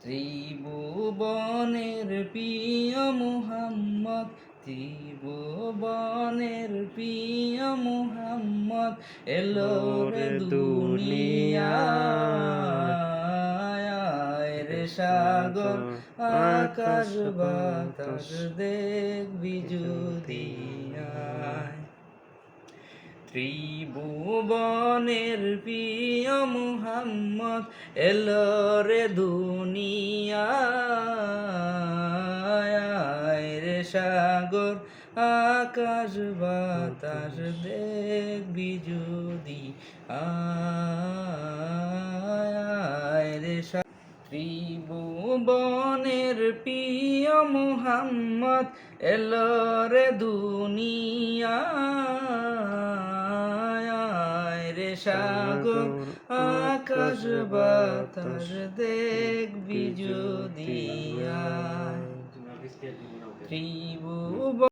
ত্রিভুবনের প্রিয় মুহাম্মদ, ত্রিভুবনের প্রিয় মুহাম্মদ এলো রে দুনিয়ায় রে সাগর আকাশ বাতাস দেখবি যদি আয়। ত্রিভুবনের প্রিয় মুহাম্মদ এলো রে দুনিয়ায় রে সাগর আকাশ বাতাস দেখবি যদি আয় রে ত্রিভুবনের প্রিয় মুহাম্মদ এলো রে দুনিয়ায় রে সাগর আকাশ বাতাস দেখবি যদি আয়। ত্রিভুবন